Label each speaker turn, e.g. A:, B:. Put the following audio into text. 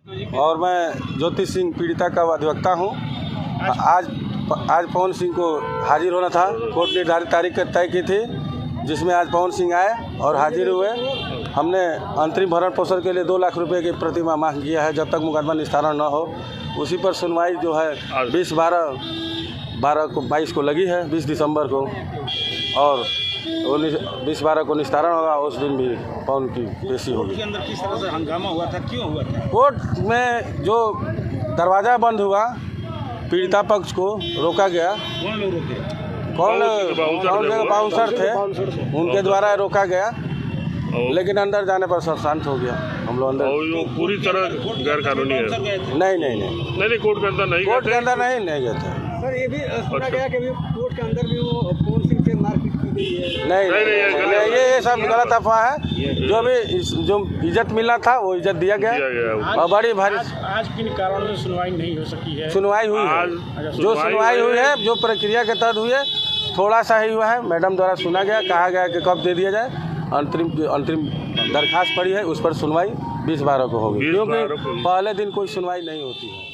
A: और मैं ज्योति सिंह पीड़िता का अधिवक्ता हूँ। आज पवन सिंह को हाजिर होना था। कोर्ट निर्धारित तारीख तय की थी, जिसमें आज पवन सिंह आए और हाजिर हुए। हमने अंतरिम भरण पोषण के लिए 2 लाख रुपए की प्रतिमा मांग किया है, जब तक मुकदमा निस्तारण न हो। उसी पर सुनवाई जो है 22 को लगी है, 20 दिसंबर को, और 20-12 को निस्तारण होगा। उस दिन भी पवन की पेशी होगी।
B: के अंदर किस तरह से हंगामा हुआ था, क्यों हुआ था?
A: कोर्ट में जो दरवाज़ा बंद हुआ, पीड़िता पक्ष को रोका गया।
B: कौन लोग रोके?
A: बाउंसर थे, उनके द्वारा रोका गया, लेकिन अंदर जाने पर सब शांत हो गया। हम लोग अंदर
C: पूरी तरह गैर कानूनी है।
A: नहीं, कोर्ट के अंदर नहीं गए थे।
B: सर, ये भी सुना गया कि कोर्ट के अंदर भी वो पवन सिंह से मारपीट की गई है।
A: नहीं, ये सब गलत अफवाह है। जो इज्जत मिलना था वो इज्जत दिया गया। और बड़ी भारी
B: आज किन कारणों से सुनवाई नहीं हो सकी है?
A: सुनवाई हुई है। जो सुनवाई हुई है, जो प्रक्रिया के तहत हुई है, थोड़ा सा ही हुआ है। मैडम द्वारा सुना गया, कहा गया कि कब दे दिया जाए। अंतरिम दरखास्त पड़ी है, उस पर सुनवाई 20-12 को होगी, क्योंकि पहले दिन कोई सुनवाई नहीं होती है।